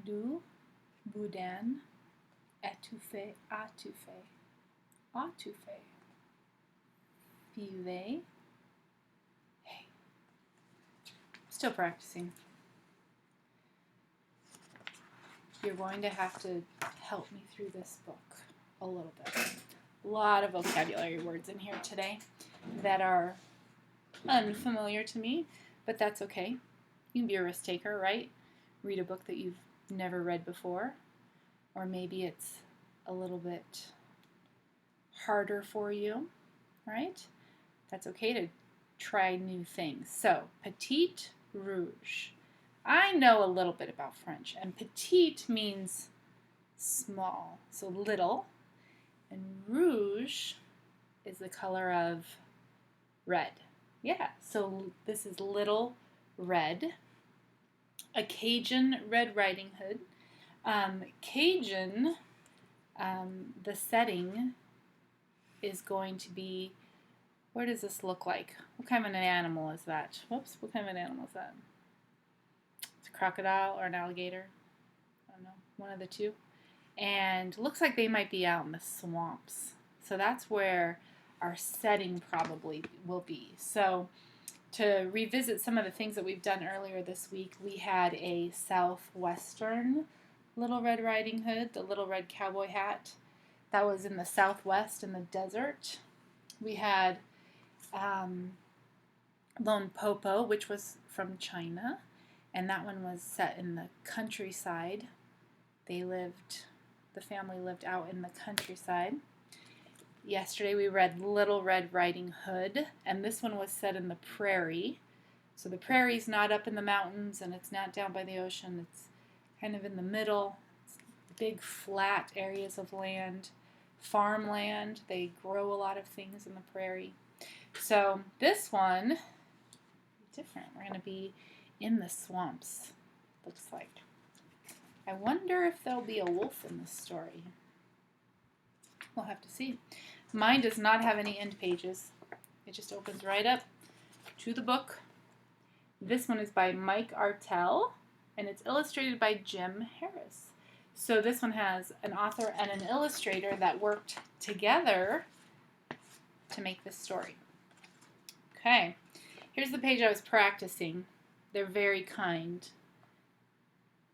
Tendu, boudin, étouffé, étouffé, étouffé, pivet. Hey, still practicing. You're going to have to help me through this book a little bit. A lot of vocabulary words in here today that are unfamiliar to me, but that's okay. You can be a risk taker, right? Read a book that you've never read before, or maybe it's a little bit harder for you, right? That's okay to try new things. So, Petite, Rouge. I know a little bit about French, and petite means small, so little, and rouge is the color of red. Yeah, so this is Little Red, a Cajun Red Riding Hood. Cajun, the setting is going to be, where does this look like? What kind of an animal is that? Whoops, what kind of an animal is that? It's a crocodile or an alligator. I don't know, one of the two. And looks like they might be out in the swamps. So that's where our setting probably will be. So to revisit some of the things that we've done earlier this week, we had a southwestern Little Red Riding Hood, the little red cowboy hat. That was in the southwest in the desert. We had Lone Popo, which was from China, and that one was set in the countryside. The family lived out in the countryside. Yesterday we read Little Red Riding Hood, and this one was set in the prairie. So the prairie's not up in the mountains, and it's not down by the ocean. It's kind of in the middle. It's big flat areas of land, farmland. They grow a lot of things in the prairie. So this one, different. We're going to be in the swamps, looks like. I wonder if there'll be a wolf in this story. We'll have to see. Mine does not have any end pages. It just opens right up to the book. This one is by Mike Artell, and it's illustrated by Jim Harris. So this one has an author and an illustrator that worked together to make this story. Okay, here's the page I was practicing. They're very kind.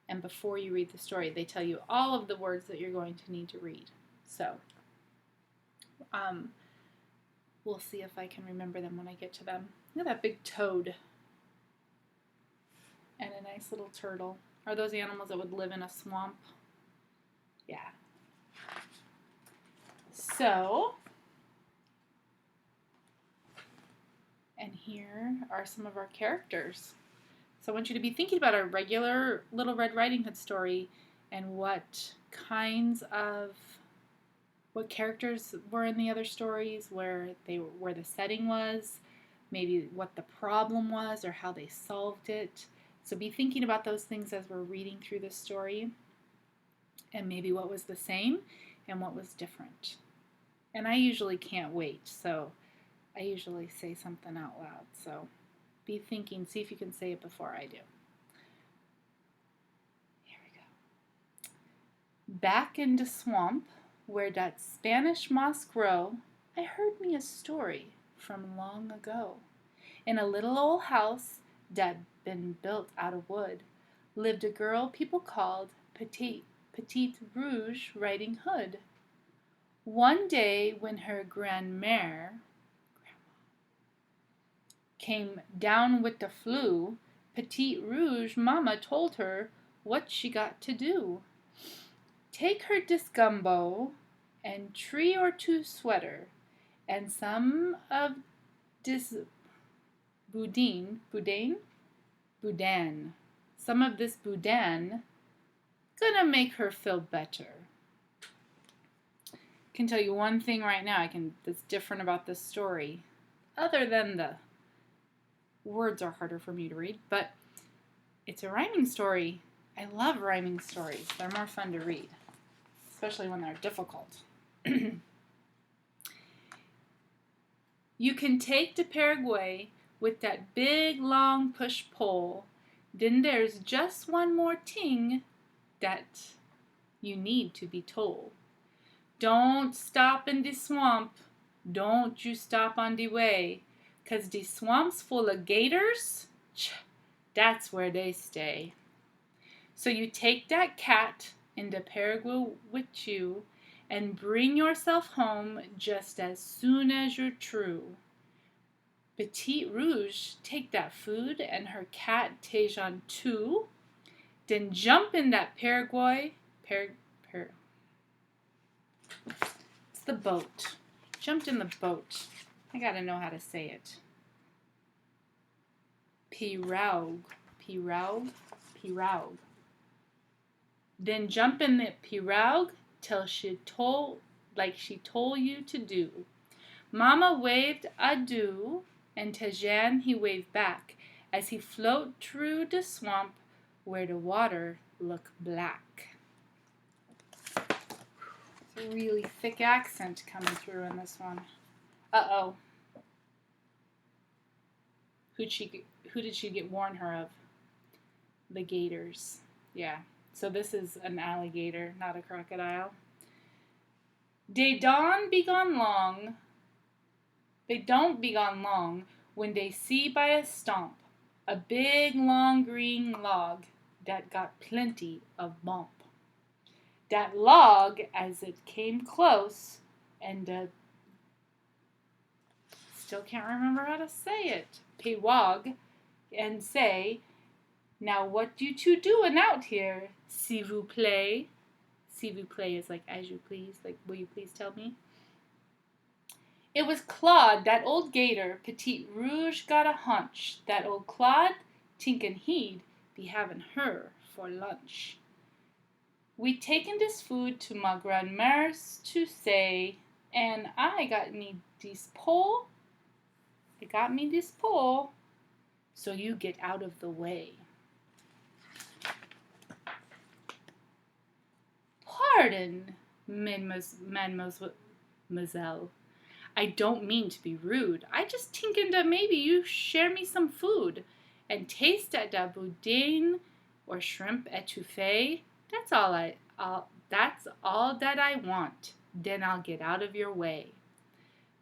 And before you read the story, they tell you all of the words that you're going to need to read. So, we'll see if I can remember them when I get to them. Look at that big toad. And a nice little turtle. Are those animals that would live in a swamp? Yeah. So, and here are some of our characters. So I want you to be thinking about our regular Little Red Riding Hood story and what characters were in the other stories, where the setting was, maybe what the problem was or how they solved it. So be thinking about those things as we're reading through this story, and maybe what was the same and what was different. And I usually can't wait, so I usually say something out loud. So be thinking, see if you can say it before I do. Here we go. Back in the swamp, where dat Spanish moss grow, I heard me a story from long ago. In a little old house dat been built out of wood, lived a girl people called Petite Rouge Riding Hood. One day when her grandmère came down with the flu, Petite Rouge Mama told her what she got to do. Take her dis gumbo and 3 or 2 sweater and some of dis boudin, some of this boudin, gonna make her feel better. I can tell you one thing right now that's different about this story, other than the words are harder for me to read, but it's a rhyming story. I love rhyming stories. They're more fun to read, especially when they're difficult. You can take to Paraguay with that big long push pole. Then there's just one more ting. that you need to be told. Don't stop in the swamp. Don't you stop on the way. 'Cause the swamp's full of gators. That's where they stay. So you take that cat in the Paraguay with you and bring yourself home just as soon as you're through. Petite Rouge take that food and her cat Tejan too. Then jump in that Paraguay. It's the boat. Jumped in the boat. I gotta know how to say it. Pirogue. Then jump in the pirogue till she told you to do. Mama waved adieu, and Tejan he waved back as he floated through the swamp where the water looked black. It's a really thick accent coming through in this one. Uh-oh. Who did she get warn her of? The gators. Yeah. So this is an alligator, not a crocodile. They don't be gone long when they see by a stump a big long green log that got plenty of bump. That log, as it came close, and still can't remember how to say it, pewog, and say, now what you two doing out here, s'il vous plaît? S'il vous plaît is like, as you please, like, will you please tell me? It was Claude, that old gator. Petite Rouge got a hunch that old Claude, tinkin' he'd be having her for lunch. We taken this food to ma grandmère's to say, and I got me this pole. So you get out of the way. Pardon, mademoiselle. I don't mean to be rude. I just tinkin' that maybe you share me some food and taste at da boudin or shrimp etouffee. That's all that I want. Then I'll get out of your way.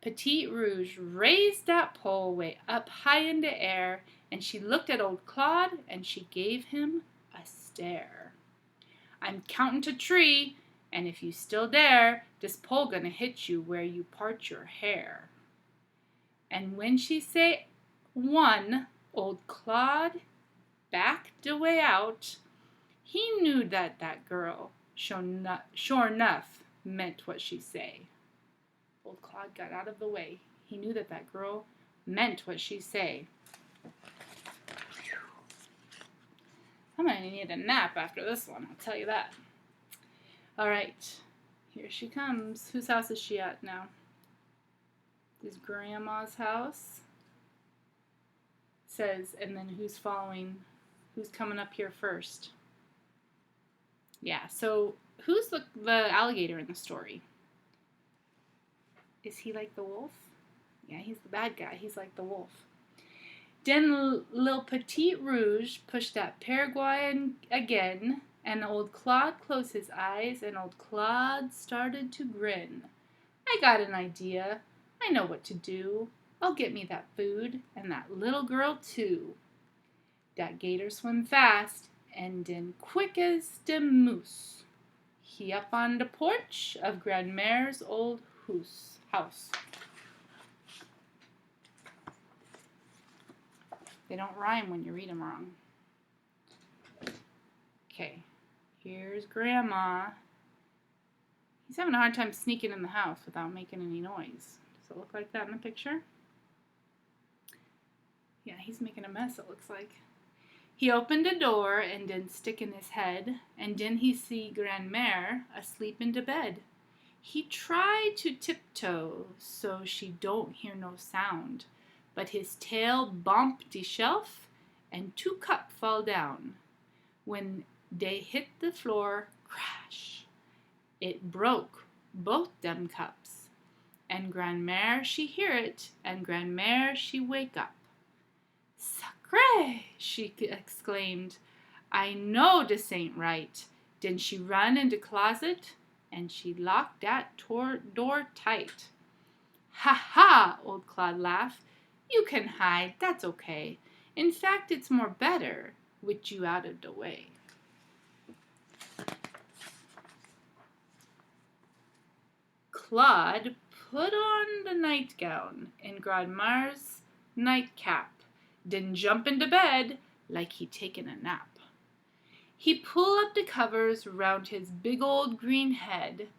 Petite Rouge raised that pole way up high in the air, and she looked at old Claude, and she gave him a stare. I'm counting to 3, and if you still dare, this pole gonna hit you where you part your hair. And when she say 1, old Claude backed the way out. He knew that girl, sure enough, meant what she say. Old Claude got out of the way. He knew that girl meant what she say. I'm going to need a nap after this one, I'll tell you that. All right, here she comes. Whose house is she at now? Is Grandma's house? Says, and then who's coming up here first? Yeah, so who's the alligator in the story? Is he like the wolf? Yeah, he's the bad guy. He's like the wolf. Then Lil Petite Rouge pushed that Paraguayan again, and old Claude closed his eyes, and old Claude started to grin. I got an idea. I know what to do. I'll get me that food, and that little girl too. Dat gator swim fast, and then quick as de moose. He up on the porch of Grandmère's old house. They don't rhyme when you read them wrong. Okay, here's Grandma. He's having a hard time sneaking in the house without making any noise. Does it look like that in the picture? Yeah, he's making a mess, it looks like. He opened the door and then stick in his head, and then he see Grandmère asleep in the bed. He tried to tiptoe so she don't hear no sound, but his tail bumped the shelf and 2 cups fall down. When they hit the floor, crash, it broke both them cups. And Grandmère she hear it, and Grandmère she wake up. Sacré, she exclaimed, I know this ain't right. Then she run into closet, and she locked that door tight. Ha ha, old Claude laughed. You can hide, that's okay. In fact, it's more better with you out of the way. Claude put on the nightgown and Grandma's nightcap, then jump into bed like he'd taken a nap. He pull up the covers round his big old green head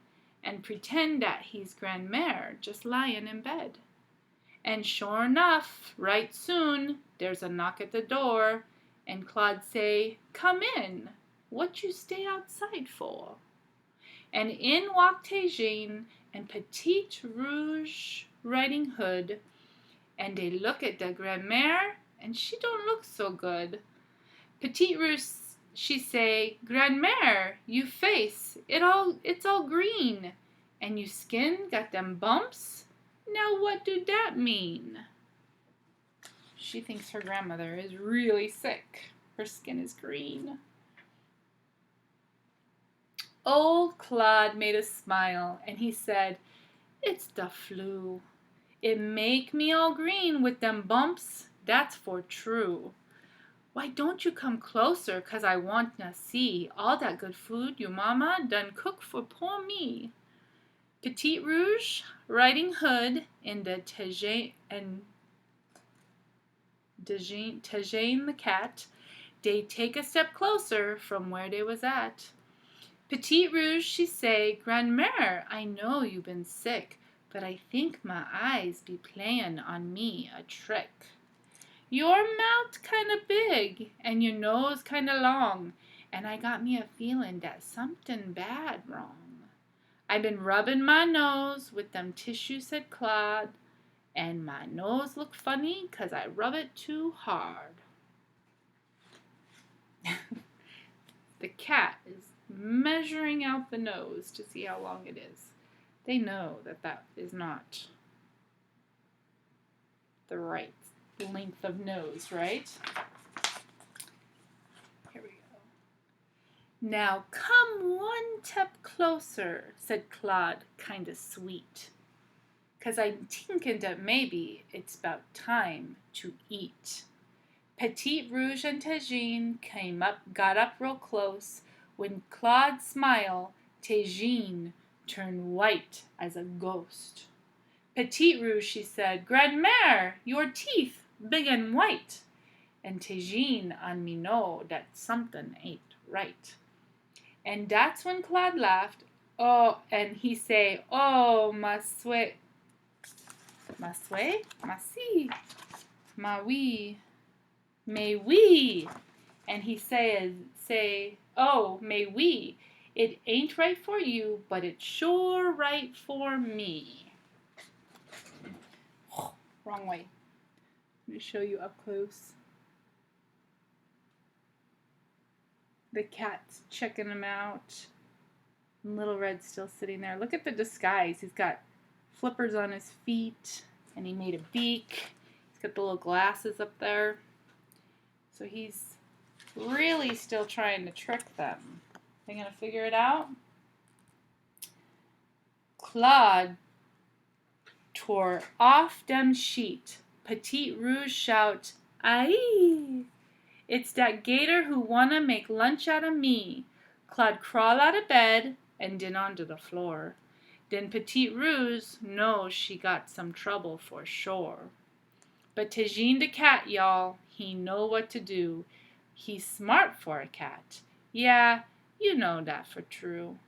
and pretend that he's Grandmère just lying in bed. And sure enough, right soon, there's a knock at the door, and Claude say, "Come in, what you stay outside for?" And in walk Tégine and Petite Rouge Riding Hood, and they look at the Grandmère, and she don't look so good. Petite Rouge, she say, "Grandmère, you face, it's all green, and you skin got them bumps. Now what do that mean?" She thinks her grandmother is really sick. Her skin is green. Old Claude made a smile, and he said, "It's the flu. It make me all green with them bumps, that's for true. Why don't you come closer, 'cause I want to see all that good food you mama done cook for poor me." Petite Rouge Riding Hood and the Tégine the cat, they take a step closer from where they was at. Petite Rouge, she say, "Grandmère, I know you been sick, but I think my eyes be playin' on me a trick. Your mouth kinda big, and your nose kinda long, and I got me a feelin' that something bad wrong. I been rubbin' my nose with them tissues," said Claude, "and my nose look funny 'cause I rub it too hard." The cat is measuring out the nose to see how long it is. They know that that is not the right length of nose, right? Here we go. "Now come one step closer," said Claude, kinda sweet, "'cause I'm thinking that maybe it's about time to eat." Petite Rouge and Tégine got up real close. When Claude smiled, Tégine turned white as a ghost. Petite Rouge, she said, "Grandmère, your teeth big and white." And Tégine on me know that something ain't right. And that's when Claude laughed. Oh, and he say, "Oh, ma si, ma oui, mais oui." And he say, "Oh, may we. It ain't right for you, but it's sure right for me." Oh, wrong way. Let me show you up close. The cat's checking him out. And Little Red's still sitting there. Look at the disguise. He's got flippers on his feet, and he made a beak. He's got the little glasses up there. So he's really still trying to trick them. They gonna figure it out? Claude tore off dem sheet. Petite Rouge shout, "Aïe! It's that gator who wanna make lunch out of me." Claude crawl out of bed and then onto the floor. Then Petite Rouge knows she got some trouble for sure. But Tégine the cat, y'all, he know what to do. He's smart for a cat. Yeah, you know that for true.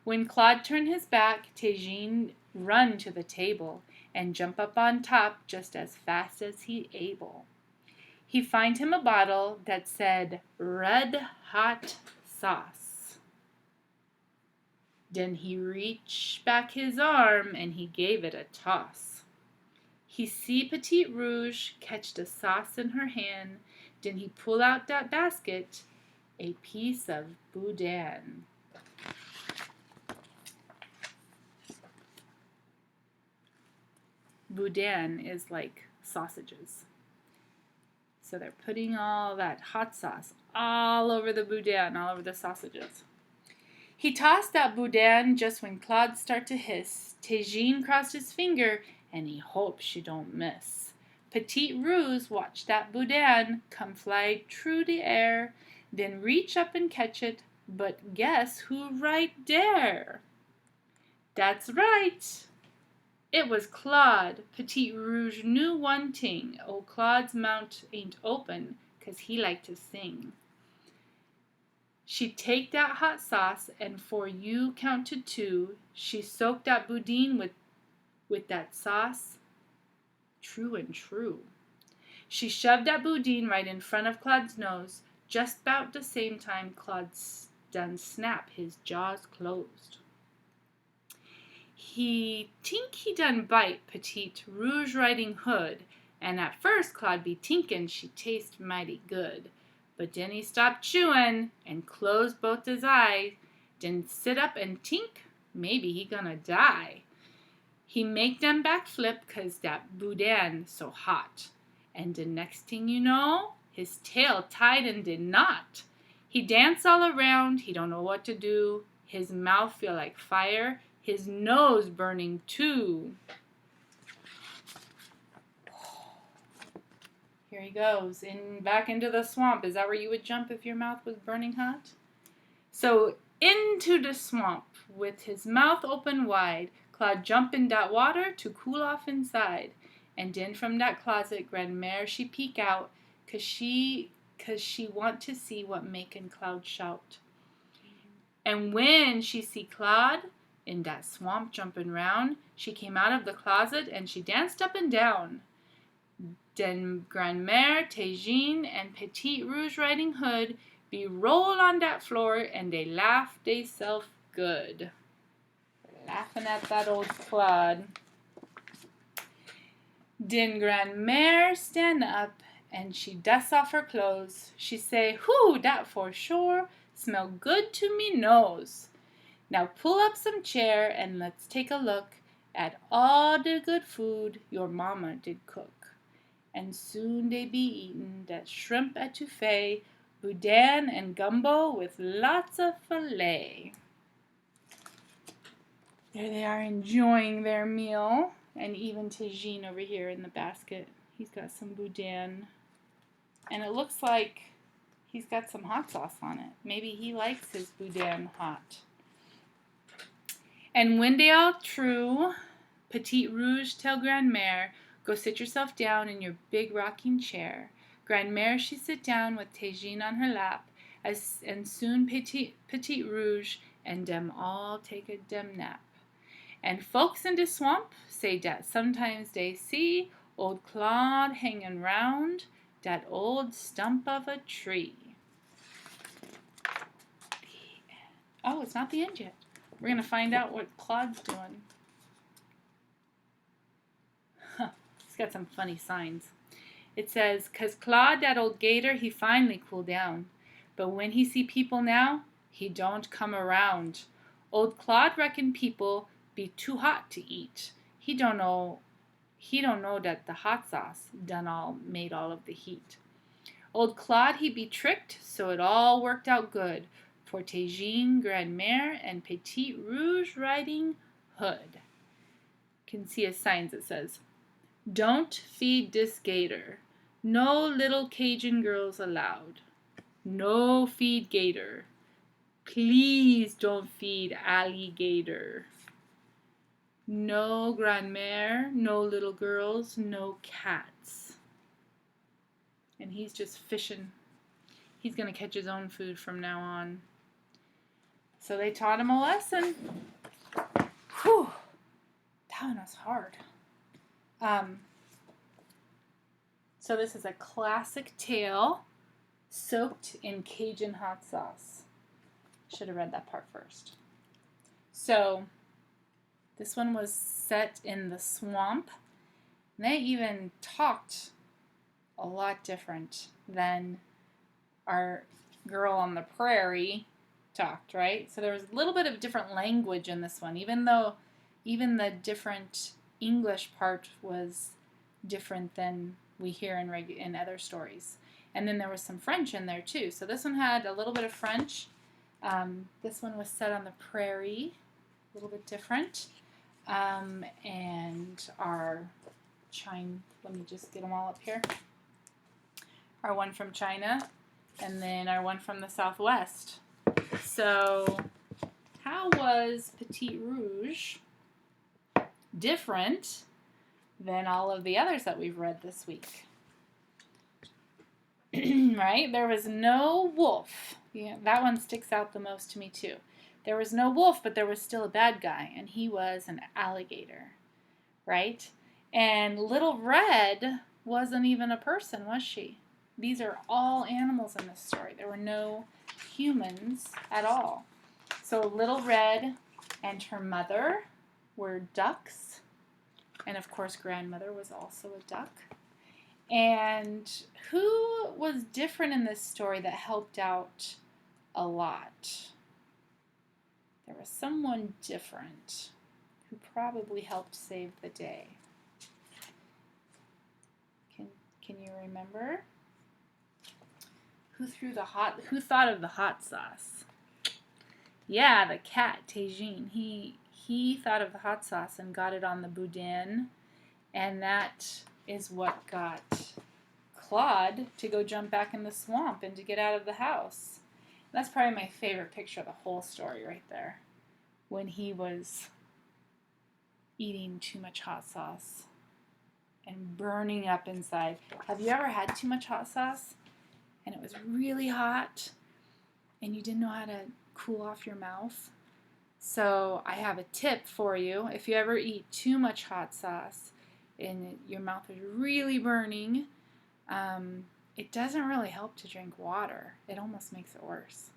When Claude turned his back, Tégine run to the table and jump up on top just as fast as he able. He find him a bottle that said red hot sauce. Then he reached back his arm and he gave it a toss. He see Petite Rouge catch the sauce in her hand. Then he pull out that basket, a piece of boudin. Boudin is like sausages. So they're putting all that hot sauce all over the boudin, all over the sausages. He tossed that boudin just when Claude start to hiss. Tégine crossed his finger, and he hoped she don't miss. Petite Rouge watched that boudin come fly through the air, then reach up and catch it, but guess who right there? That's right. It was Claude. Petite Rouge knew one thing. Oh, Claude's mouth ain't open, 'cause he liked to sing. She take that hot sauce, and for you count to 2, she soaked that boudin with that sauce. True and true. She shoved that boudin right in front of Claude's nose. Just about the same time Claude done snap, his jaws closed. He tink he done bite Petite Rouge Riding Hood, and at first Claude be tinkin' she taste mighty good. But then he stopped chewin' and closed both his eyes, then sit up and tink maybe he gonna die. He make them back flip 'cause that boudin so hot. And the next thing you know, his tail tied in the knot. He dance all around, he don't know what to do. His mouth feel like fire, his nose burning too. Here he goes, back into the swamp. Is that where you would jump if your mouth was burning hot? So into the swamp, with his mouth open wide, Claude jump in that water to cool off inside. And then from that closet, Grandmère she peek out, 'cause she want to see what making Claude shout. And when she see Claude in that swamp jumping round, she came out of the closet and she danced up and down. Then Grandmère, Tégine, and Petite Rouge Riding Hood be roll on that floor and they laugh they self good. Laughing at that old Claude. Then Grandmère stand up and she dust off her clothes. She say, "Whew, that for sure smell good to me nose. Now pull up some chair and let's take a look at all the good food your mama did cook." And soon they be eatin' that shrimp etouffee, boudin and gumbo with lots of filet. There they are enjoying their meal. And even Tégine over here in the basket, he's got some boudin. And it looks like he's got some hot sauce on it. Maybe he likes his boudin hot. And when they all through, Petite Rouge tell Grandmère, "Go sit yourself down in your big rocking chair." Grandmère she sit down with Tégine on her lap, and soon Petite Rouge and them all take a dem nap. And folks in the swamp say that sometimes they see old Claude hanging round that old stump of a tree. Oh, it's not the end yet. We're going to find out what Claude's doing. He's got some funny signs. It says, "'Cause Claude, that old gator, he finally cooled down. But when he see people now, he don't come around. Old Claude reckon people be too hot to eat. He don't know that the hot sauce made all of the heat. Old Claude he be tricked, so it all worked out good for Tégine, Grandmère, and Petite Rouge Riding Hood." You can see a sign that says, "Don't feed this gator. No little Cajun girls allowed. No feed gator. Please don't feed alligator. No Grandmère, no little girls, no cats." And he's just fishing. He's going to catch his own food from now on. So they taught him a lesson. Whew. That one was hard. So this is a classic tale soaked in Cajun hot sauce. Should have read that part first. So this one was set in the swamp. And they even talked a lot different than our girl on the prairie talked, right? So there was a little bit of different language in this one, even though even the different English part was different than we hear in other stories. And then there was some French in there too. So this one had a little bit of French, This one was set on the prairie, a little bit different. And our let me just get them all up here. Our one from China, and then our one from the Southwest. So, how was Petite Rouge different than all of the others that we've read this week? Right? There was no wolf. Yeah, that one sticks out the most to me too. There was no wolf, but there was still a bad guy, and he was an alligator, right? And Little Red wasn't even a person, was she? These are all animals in this story. There were no humans at all. So Little Red and her mother were ducks, and of course grandmother was also a duck. And who was different in this story that helped out a lot? There was someone different who probably helped save the day. Can you remember? Who thought of the hot sauce? Yeah, the cat, Tejin. He thought of the hot sauce and got it on the boudin, and that is what got Claude to go jump back in the swamp and to get out of the house. That's probably my favorite picture of the whole story right there, when he was eating too much hot sauce and burning up inside. Have you ever had too much hot sauce and it was really hot and you didn't know how to cool off your mouth? So I have a tip for you. If you ever eat too much hot sauce and your mouth is really burning, it doesn't really help to drink water. It almost makes it worse.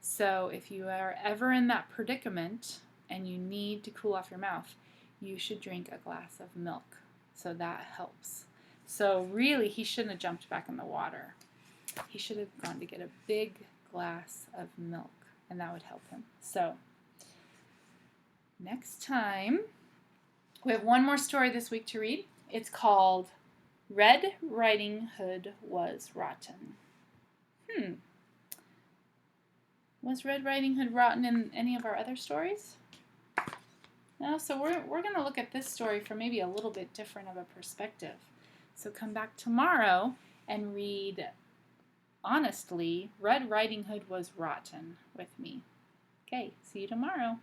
So if you are ever in that predicament and you need to cool off your mouth, you should drink a glass of milk. So that helps. So really, he shouldn't have jumped back in the water. He should have gone to get a big glass of milk, and that would help him. So next time, we have one more story this week to read. It's called Red Riding Hood Was Rotten. Was Red Riding Hood rotten in any of our other stories? No, so we're going to look at this story from maybe a little bit different of a perspective. So come back tomorrow and read, honestly, Red Riding Hood Was Rotten with me. Okay, see you tomorrow.